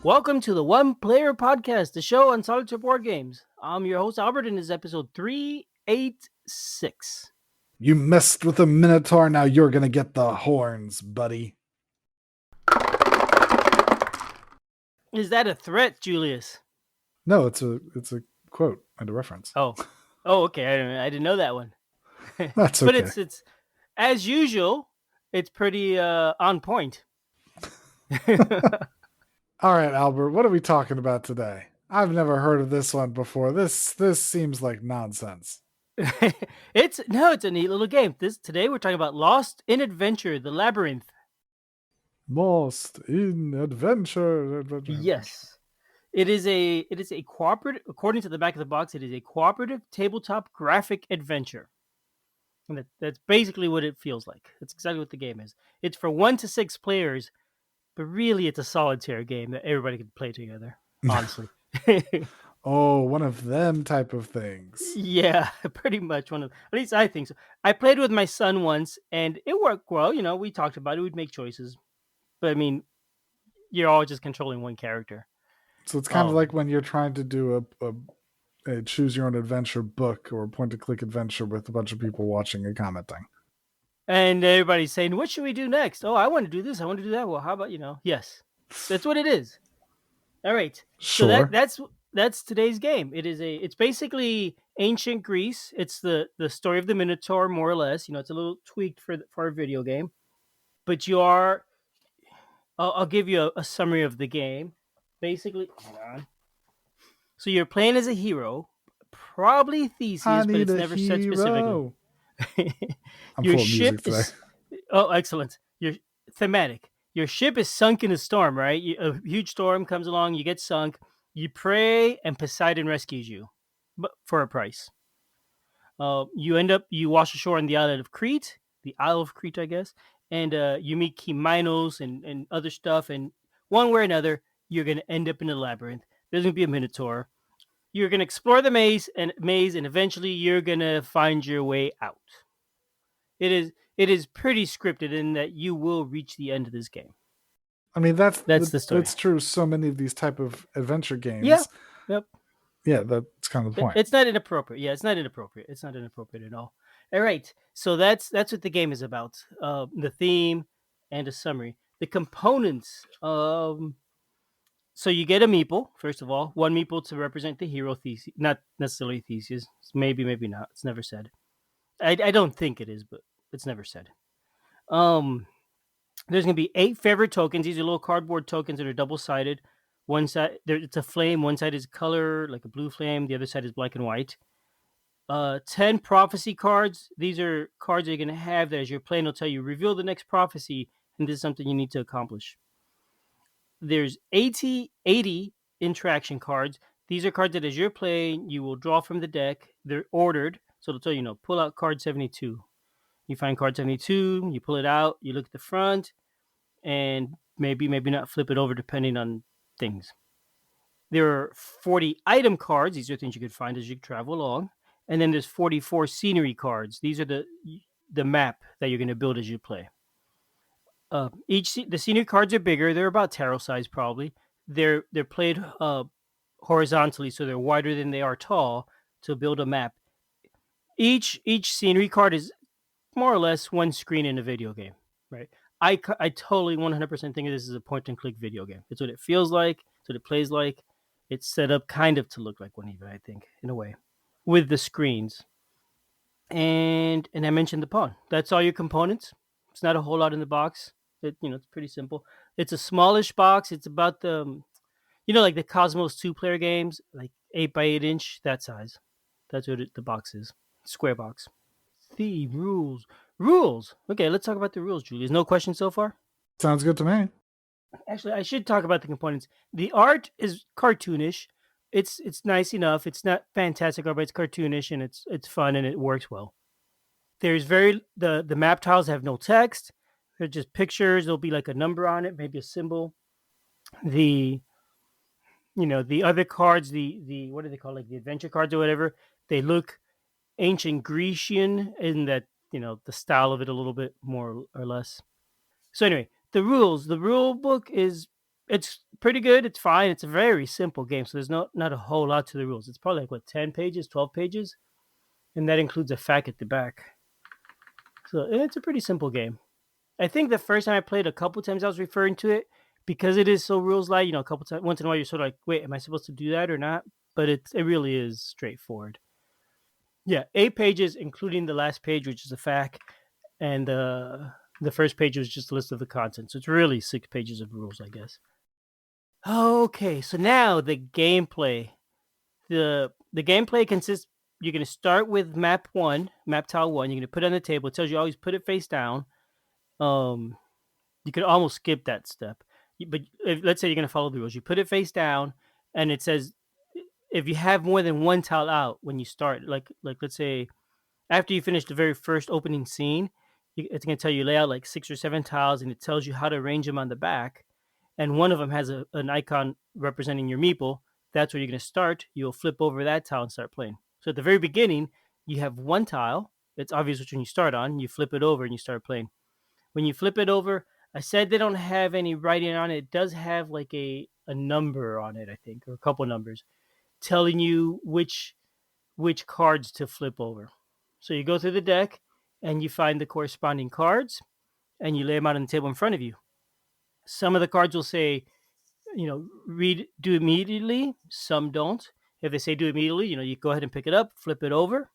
Welcome to the One Player Podcast, the show on solitaire board games. I'm your host, Albert, and this is episode 386. You messed with a Minotaur, now you're gonna get the horns, buddy. Is that a threat, Julius? No, it's a quote and a reference. Oh, okay. I didn't know that one. That's But okay. it's as usual. It's pretty on point. All right, Albert, what are we talking about today? I've never heard of this one before. This seems like nonsense. It's a neat little game. Today we're talking about Lost in Adventure, the Labyrinth. Lost in Adventure. Yes. It is a cooperative, according to the back of the box, it is a cooperative tabletop graphic adventure. And that's basically what it feels like. That's exactly what the game is. It's for 1 to 6 players, but really it's a solitaire game that everybody can play together, honestly. Oh, one of them type of things. Yeah, pretty much at least I think so. I played with my son once and it worked well. We talked about it. We'd make choices. But I mean, you're all just controlling one character. So it's kind of like when you're trying to do a choose your own adventure book or point and click adventure with a bunch of people watching and commenting. And everybody's saying, what should we do next? Oh, I want to do this. I want to do that. Well, how about, yes, that's what it is. All right. Sure. So that's today's game. It's basically ancient Greece. It's the story of the Minotaur, more or less. It's a little tweaked for a video game, but I'll give you a summary of the game. Basically, hold on. So you're playing as a hero, probably Theseus, but it's never said specifically. I'm full of music today. Oh, excellent. You're thematic. Your ship is sunk in a storm, right? A huge storm comes along, you get sunk, you pray, and Poseidon rescues you, but for a price. You wash ashore on the island of Crete, the Isle of Crete, I guess, and you meet Minos and other stuff, and one way or another, you're going to end up in a labyrinth. There's going to be a Minotaur. You're going to explore the maze, and eventually you're going to find your way out. It is pretty scripted in that you will reach the end of this game. I mean, that's the story. That's true. So many of these type of adventure games. Yeah. Yep. Yeah, that's kind of the point. It's not inappropriate. Yeah, it's not inappropriate. It's not inappropriate at all. All right. So that's what the game is about. The theme and a summary. The components. So you get a meeple, first of all. One meeple to represent the hero, Theseus. Not necessarily Theseus. Maybe not. It's never said. I don't think it is, but it's never said. There's going to be 8 favorite tokens. These are little cardboard tokens that are double-sided. One side, it's a flame. One side is color, like a blue flame. The other side is black and white. 10 prophecy cards. These are cards that you're going to have that as you're playing will tell you, reveal the next prophecy, and this is something you need to accomplish. There's 80 interaction cards. These are cards that as you're playing, you will draw from the deck. They're ordered, so it'll tell you, pull out card 72. You find card 72, you pull it out, you look at the front, and maybe not flip it over depending on things. There are 40 item cards. These are things you could find as you travel along. And then there's 44 scenery cards. These are the map that you're going to build as you play. The scenery cards are bigger. They're about tarot size probably. They're played horizontally, so they're wider than they are tall to build a map. Each scenery card is more or less one screen in a video game, right? I totally 100% think of this as a point-and-click video game. It's what it feels like. It's what it plays like. It's set up kind of to look like one even, I think, in a way, with the screens. And I mentioned the pawn. That's all your components. It's not a whole lot in the box. It's pretty simple. It's a smallish box. It's about the, like the Cosmos 2-player games, like 8 by 8 inch, that size. That's what the box is. Square box. The rules. Okay, let's talk about the rules, Julius. No questions so far? Sounds good to me. Actually, I should talk about the components. The art is cartoonish. It's nice enough. It's not fantastic art, but it's cartoonish and it's fun and it works well. There's the map tiles have no text. They're just pictures. There'll be like a number on it, maybe a symbol. The other cards, the what do they call, like the adventure cards or whatever, they look ancient Grecian in that, the style of it a little bit more or less. So anyway, the rules. The rule book it's pretty good. It's fine. It's a very simple game, so there's not a whole lot to the rules. It's probably like what 10 pages, 12 pages, and that includes a fact at the back. So it's a pretty simple game. I think the first time I played, a couple times I was referring to it because it is so rules light. A couple times, once in a while, you're sort of like, wait, am I supposed to do that or not? But it really is straightforward. Yeah, 8 pages, including the last page, which is a fact, and the first page was just a list of the content. So it's really 6 pages of rules, I guess. Okay, so now the gameplay. The gameplay consists. You're going to start with map one, map tile one. You're going to put it on the table. It tells you always put it face down. You could almost skip that step, but let's say you're going to follow the rules. You put it face down, and it says if you have more than one tile out when you start, like let's say after you finish the very first opening scene, it's going to tell you lay out like 6 or 7 tiles, and it tells you how to arrange them on the back. And one of them has an icon representing your meeple. That's where you're going to start. You'll flip over that tile and start playing. So at the very beginning, you have one tile. It's obvious which one you start on. You flip it over and you start playing. When you flip it over, I said they don't have any writing on it. It does have like a number on it, I think, or a couple numbers telling you which cards to flip over. So you go through the deck and you find the corresponding cards and you lay them out on the table in front of you. Some of the cards will say, do immediately. Some don't. If they say do immediately, you go ahead and pick it up, flip it over,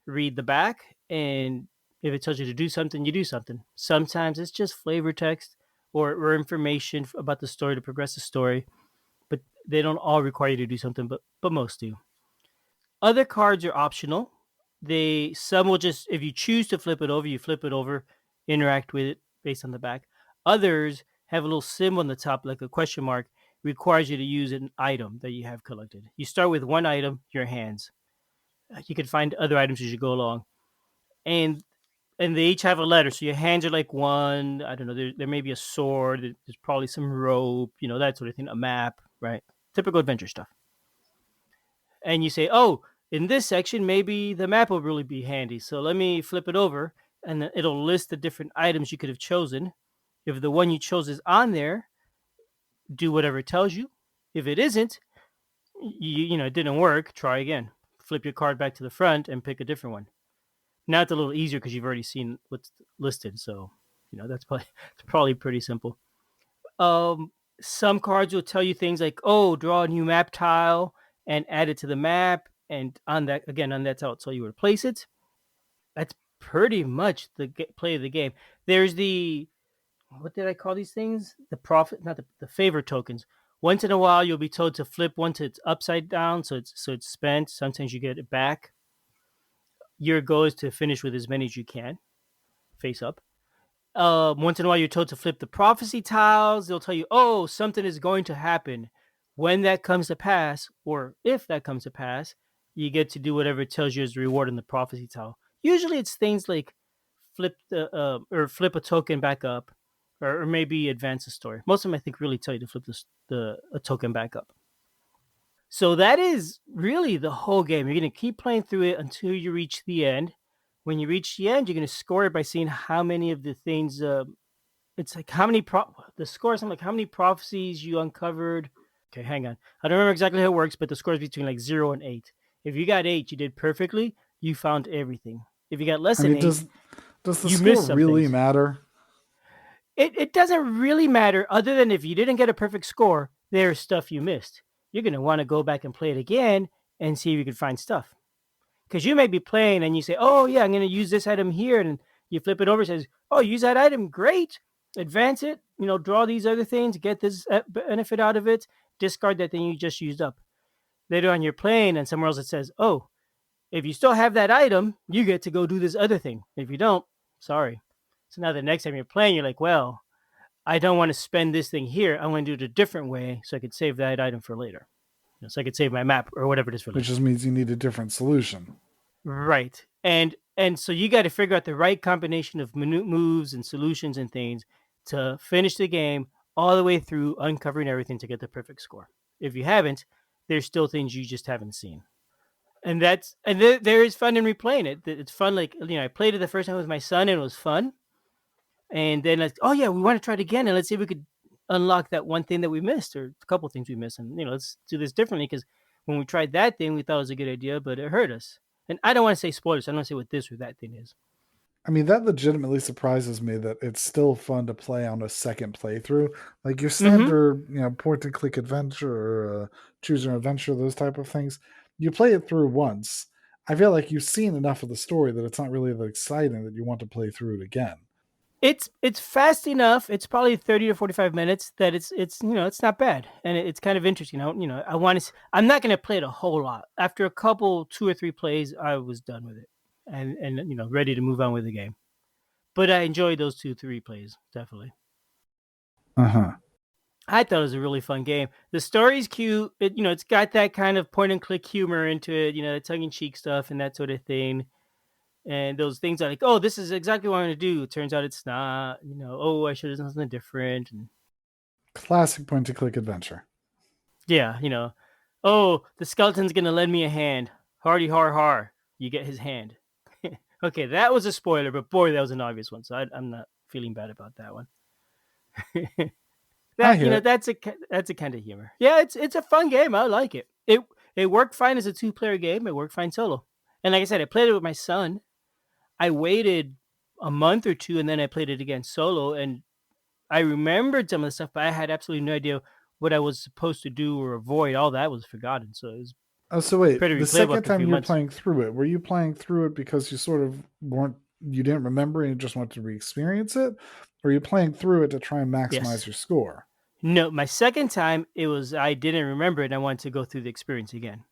read the back, and if it tells you to do something, you do something. Sometimes it's just flavor text or information about the story to progress the story, but they don't all require you to do something, but most do. Other cards are optional. Some will just, if you choose to flip it over, you flip it over, interact with it based on the back. Others have a little symbol on the top, like a question mark, requires you to use an item that you have collected. You start with one item, your hands. You can find other items as you go along, and they each have a letter. So your hands are like one. I don't know. There may be a sword. There's probably some rope. That sort of thing. A map, right? Typical adventure stuff. And you say, oh, in this section, maybe the map will really be handy. So let me flip it over, and it'll list the different items you could have chosen. If the one you chose is on there, do whatever it tells you. If it isn't, it didn't work. Try again. Flip your card back to the front and pick a different one. Now it's a little easier because you've already seen what's listed. So, that's probably pretty simple. Some cards will tell you things like, oh, draw a new map tile and add it to the map. And on that tile, it'll tell you where to place it. That's pretty much the play of the game. There's what did I call these things? Not the favor tokens. Once in a while, you'll be told to flip one to it's upside down, so it's spent. Sometimes you get it back. Your goal is to finish with as many as you can, face up. Once in a while, you're told to flip the prophecy tiles. They'll tell you, oh, something is going to happen. When that comes to pass, or if that comes to pass, you get to do whatever it tells you as a reward in the prophecy tile. Usually, it's things like flip a token back up, or maybe advance the story. Most of them, I think, really tell you to flip a token back up. So that is really the whole game. You're going to keep playing through it until you reach the end. When you reach the end, you're going to score it by seeing how many of the things. It's like how many the score is something like how many prophecies you uncovered. Okay, hang on. I don't remember exactly how it works, but the score is between like 0 and 8. If you got 8, you did perfectly. You found everything. If you got less than 8, does the you score missed some really things. matter? It doesn't really matter, other than if you didn't get a perfect score, there's stuff you missed. You're going to want to go back and play it again and see if you can find stuff. Because you may be playing and you say, oh, yeah, I'm going to use this item here. And you flip it over, it says, oh, use that item. Great. Advance it. Draw these other things. Get this benefit out of it. Discard that thing you just used up. Later on, you're playing and somewhere else it says, oh, if you still have that item, you get to go do this other thing. If you don't, sorry. So now the next time you're playing, you're like, well, I don't want to spend this thing here. I want to do it a different way so I could save that item for later. So I could save my map or whatever it is for later. Which just means you need a different solution. Right. And so you got to figure out the right combination of moves and solutions and things to finish the game all the way through, uncovering everything to get the perfect score. If you haven't, there's still things you just haven't seen. And there is fun in replaying it. It's fun. Like, I played it the first time with my son and it was fun. And then, oh yeah, we want to try it again. And let's see if we could unlock that one thing that we missed, or a couple things we missed, and let's do this differently, because when we tried that thing, we thought it was a good idea, but it hurt us. And I don't want to say spoilers. I don't want to say what this or that thing is. I mean, that legitimately surprises me that it's still fun to play on a second playthrough. Like your Mm-hmm. standard, point and click adventure or choose your adventure, those type of things. You play it through once. I feel like you've seen enough of the story that it's not really that exciting that you want to play through it again. It's fast enough. It's probably 30 to 45 minutes that it's not bad, and it's kind of interesting. I want to. I'm not going to play it a whole lot. After a couple, 2 or 3 plays, I was done with it, and ready to move on with the game. But I enjoyed those 2 3 plays, definitely. Uh huh. I thought it was a really fun game. The story's cute. It's got that kind of point and click humor into it. Tongue in cheek stuff and that sort of thing. And those things are like, oh, this is exactly what I'm going to do. It turns out it's not. Oh, I should have done something different. And Classic point and click adventure. yeah, oh, the skeleton's going to lend me a hand. Hardy har har. You get his hand. Okay, that was a spoiler, but boy, that was an obvious one. So I'm not feeling bad about that one. I that hear it. that's a kind of humor. Yeah, it's a fun game. I like it. It worked fine as a 2 player game. It worked fine solo. And like I said, I played it with my son. I waited a month or two, and then I played it again solo. And I remembered some of the stuff, but I had absolutely no idea what I was supposed to do or avoid. All that was forgotten. So it was Oh, so wait, pretty the replayable second after a time few you were months. playing through it, were you playing through it because you sort of you didn't remember and you just wanted to re-experience it? Or are you playing through it to try and maximize Yes. your score? No, my second time it was I didn't remember it and I wanted to go through the experience again.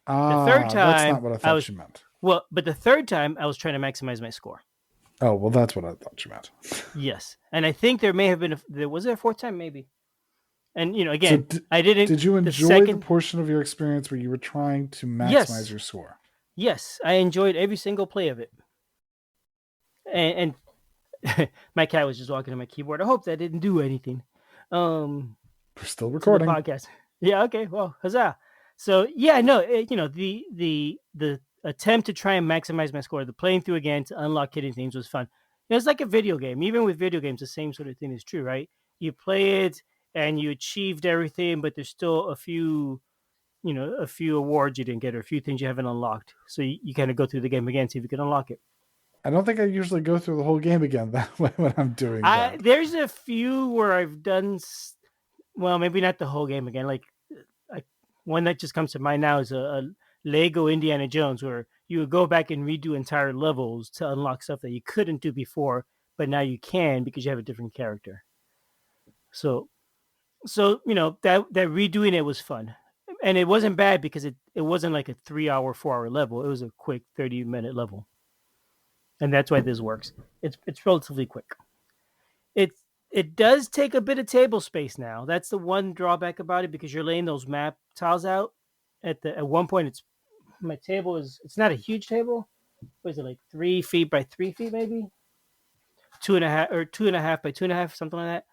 The third Ah, that's not time what I I thought was you meant. but the third time I was trying to maximize my score. Oh, well, that's what I thought you meant. Yes, and I think there may have been there was there a fourth time maybe, and So, again I didn't did you the enjoy the second. portion of your experience where you were trying to maximize Yes, your score? yes, I enjoyed every single play of it, and my cat was just walking to my keyboard. I hope that didn't do anything. Um, We're still to the recording. podcast. Yeah. Okay. Well, huzzah. So yeah, no, the attempt to try and maximize my score, the playing through again to unlock hidden things was fun. It's like a video game. Even with video games, the same sort of thing is true, right? You play it and you achieved everything, but there's still a few awards you didn't get or a few things you haven't unlocked. So you kind of go through the game again, see if you can unlock it. I don't think I usually go through the whole game again that way when I'm doing that. There's a few where I've done well, maybe not the whole game again. Like I, one that just comes to mind now is a Lego Indiana Jones, where you would go back and redo entire levels to unlock stuff that you couldn't do before, but now you can because you have a different character. So, that redoing it was fun, and it wasn't bad because it wasn't like a 3 hour, 4 hour level. It was a quick 30-minute level, and that's why this works. It's relatively quick. It it does take a bit of table space now. That's the one drawback about it because you're laying those map tiles out. At one point, my table it's not a huge table. What is it, like 3 feet by 3 feet, maybe 2.5 or 2.5 by 2.5, something like that.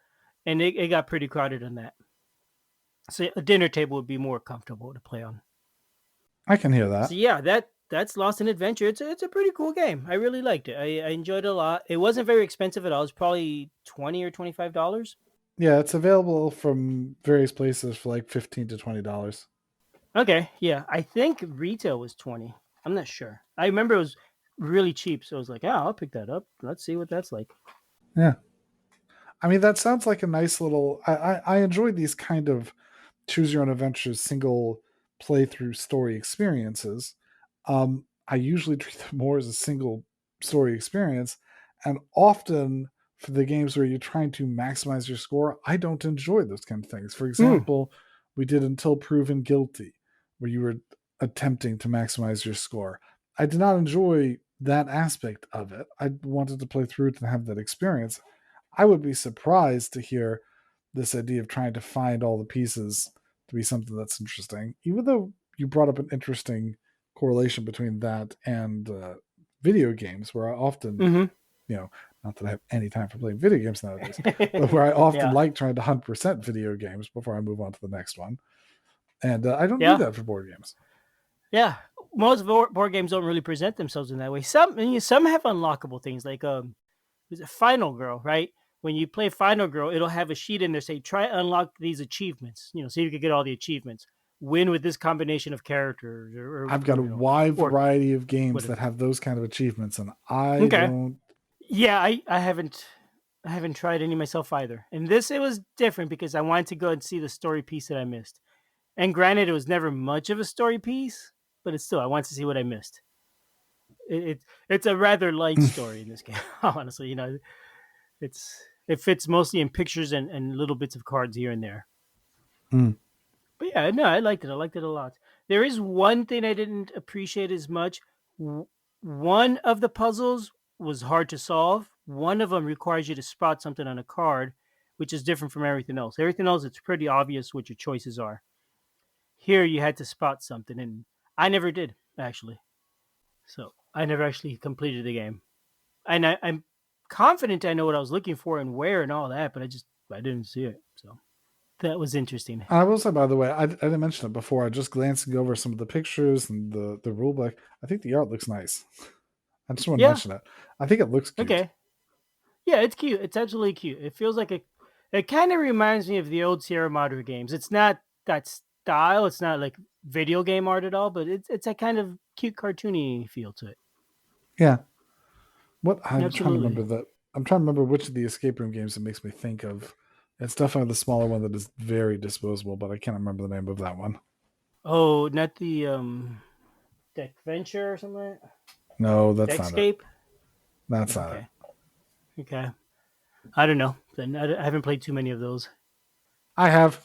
And it got pretty crowded on that. So a dinner table would be more comfortable to play on. I can hear that. So yeah, that's Lost in Adventure. It's a pretty cool game. I really liked it. I enjoyed it a lot. It wasn't very expensive at all. It's probably $20 or $25. Yeah, it's available from various places for like $15 to $20. Okay, yeah. I think retail was 20. I'm not sure. I remember it was really cheap, so I was like, "Yeah, I'll pick that up. Let's see what that's like." Yeah, I mean that sounds like a nice little. I enjoy these kind of choose your own adventures single playthrough story experiences. I usually treat them more as a single story experience, and often for the games where you're trying to maximize your score, I don't enjoy those kind of things. For Mm. example, we did Until Proven Guilty, where you were attempting to maximize your score. I did not enjoy that aspect of it. I wanted to play through it and have that experience. I would be surprised to hear this idea of trying to find all the pieces to be something that's interesting, even though you brought up an interesting correlation between that and video games, where I often, Mm-hmm. not that I have any time for playing video games nowadays, but where I often Yeah. like trying to 100% video games before I move on to the next one. And I don't do Yeah. that for board games. Yeah. Most board games don't really present themselves in that way. Some have unlockable things like is it Final Girl, right? when you play Final Girl, it'll have a sheet in there say, try unlock these achievements. See if you can get all the achievements. Win with this combination of characters, I've got a wide or variety of games that whatever. have those kind of achievements, and I Okay. don't. Yeah, I haven't tried any myself either. And this, it was different because I wanted to go and see the story piece that I missed. And granted, it was never much of a story piece, but it's still, I wanted to see what I missed. It's a rather light story in this game, honestly. It fits mostly in pictures and little bits of cards here and there. Mm. But yeah, no, I liked it. I liked it a lot. There is one thing I didn't appreciate as much. One of the puzzles was hard to solve. One of them requires you to spot something on a card, which is different from everything else. Everything else, it's pretty obvious what your choices are. Here, you had to spot something, and I never did, actually. So I never actually completed the game. And I'm confident I know what I was looking for and where and all that, but I didn't see it. So that was interesting. I will say, by the way, I didn't mention it before. I just glancing over some of the pictures and the rule book. I think the art looks nice. I just want to Yeah. mention it. I think it looks cute. Okay. Yeah, it's cute. It's absolutely cute. It feels like it kind of reminds me of the old Sierra Madre games. It's not that style. It's not like video game art at all, but it's a kind of cute cartoony feel to it. Yeah. What I'm trying to remember Absolutely. that. I'm trying to remember which of the escape room games it makes me think of. It's definitely the smaller one that is very disposable, but I can't remember the name of that one. Oh, not the Deck Venture or something like that? No, that's not it. Deckscape? That's not it. Okay. Okay. I don't know. Then I haven't played too many of those. I have.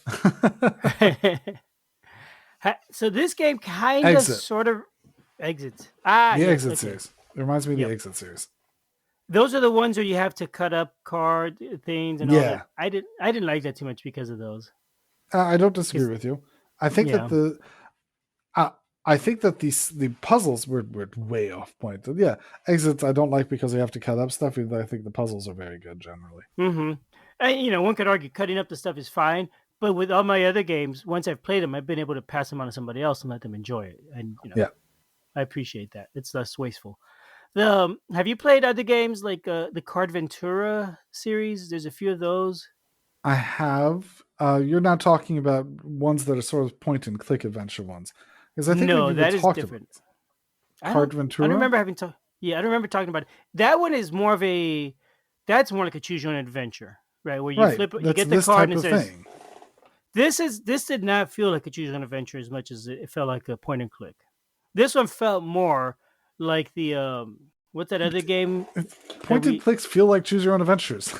So this game kind of Exit. sort of exits. Ah, The yes. Exit Okay. series. It reminds me of the Yep. Exit series. Those are the ones where you have to cut up card things and all that. Yeah. I didn't like that too much because of those. I don't disagree Because with you. I think that yeah. uh, I think that the puzzles were way off point. Yeah, exits I don't like because they have to cut up stuff. I think the puzzles are very good generally. Mm-hmm. And, one could argue cutting up the stuff is fine, but with all my other games, once I've played them, I've been able to pass them on to somebody else and let them enjoy it. And Yeah, I appreciate that. It's less wasteful. Have you played other games like the Card Ventura series? There's a few of those. I have. You're not talking about ones that are sort of point and click adventure ones, because I think we've No, even that is talked about different. Card I don't Ventura. remember having to. Yeah, I don't remember talking about it. That one is more of a. That's more like a choose your own adventure, right? Where you Right, flip, you that's get the this card type and it of says, thing. This did not feel like a choose your own adventure as much as it felt like a point and click. This one felt more like the what's that other game that Point and we clicks feel like choose your own adventures.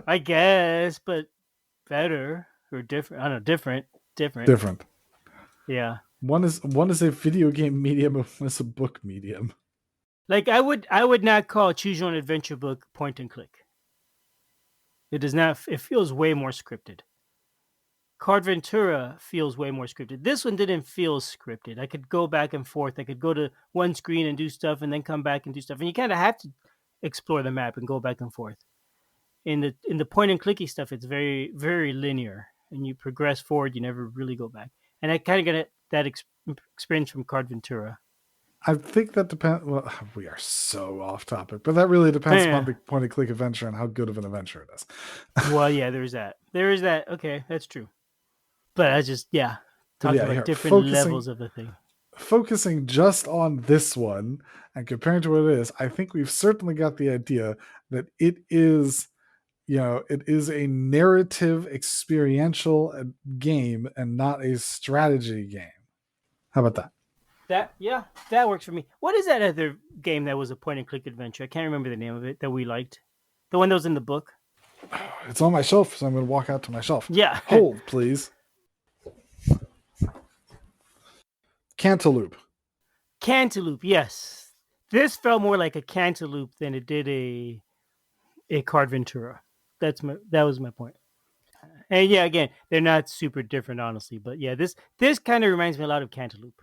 I guess, but better or different. I don't know, different. Different. Yeah. One is a video game medium, and one is a book medium. Like I would not call choose your own adventure book point and click. It does not. It feels way more scripted. Card Ventura feels way more scripted. This one didn't feel scripted. I could go back and forth. I could go to one screen and do stuff, and then come back and do stuff. And you kind of have to explore the map and go back and forth. In the point and clicky stuff, it's very very linear, and you progress forward. You never really go back. And I kind of got that experience from Card Ventura. I think that depends. Well, we are so off topic, but that really depends upon Yeah. the point and click adventure and how good of an adventure it is. Well, yeah, there's that. There is that. Okay, that's true. But I just, yeah, But talking yeah, about here different levels of the thing. focusing just on this one and comparing to what it is, I think we've certainly got the idea that it is, it is a narrative experiential game and not a strategy game. How about that? Yeah, that works for me. What is that other game that was a point and click adventure? I can't remember the name of it that we liked. The one that was in the book. It's on my shelf, so I'm going to walk out to my shelf. Yeah, Hold, please. Cantaloop. Cantaloop. Yes, this felt more like a Cantaloop than it did a Card Ventura. That was my point. And yeah, again, they're not super different, honestly. But yeah, this kind of reminds me a lot of Cantaloop,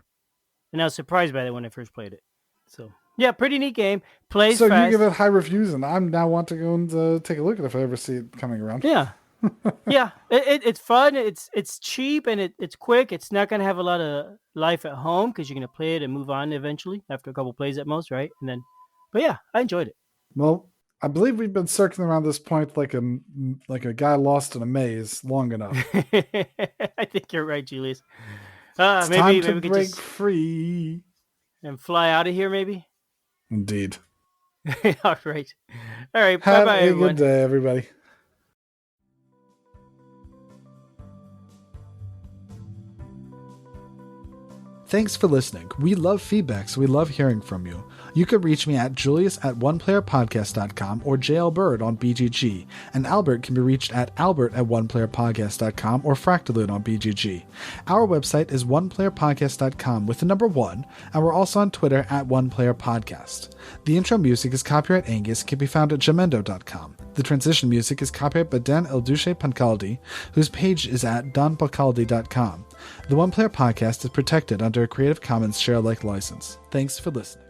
and I was surprised by that when I first played it. So yeah, pretty neat game. Plays So you give fast. it high reviews, and I'm now want to go and take a look at it if I ever see it coming around. Yeah, yeah. It's fun. It's cheap and it's quick. It's not gonna have a lot of life at home because you're gonna play it and move on eventually after a couple plays at most, right? And then, but yeah, I enjoyed it. Well, I believe we've been circling around this point like a guy lost in a maze long enough. I think you're right, Julius. It's time Maybe to we could break just free. and fly out of here. Maybe. Indeed. All right. All right. Bye Have bye, a good everyone. day, everybody. Thanks for listening. We love feedback, so we love hearing from you. You can reach me at julius@oneplayerpodcast.com or JLBird on BGG, and Albert can be reached at albert@oneplayerpodcast.com or Fractaloon on BGG. Our website is oneplayerpodcast.com with the number 1, and we're also on Twitter at oneplayerpodcast. The intro music is copyright Angus, can be found at jamendo.com. The transition music is copyright by Dan Elduce Pancaldi, whose page is at donpancaldi.com. The One Player Podcast is protected under a Creative Commons share-alike license. Thanks for listening.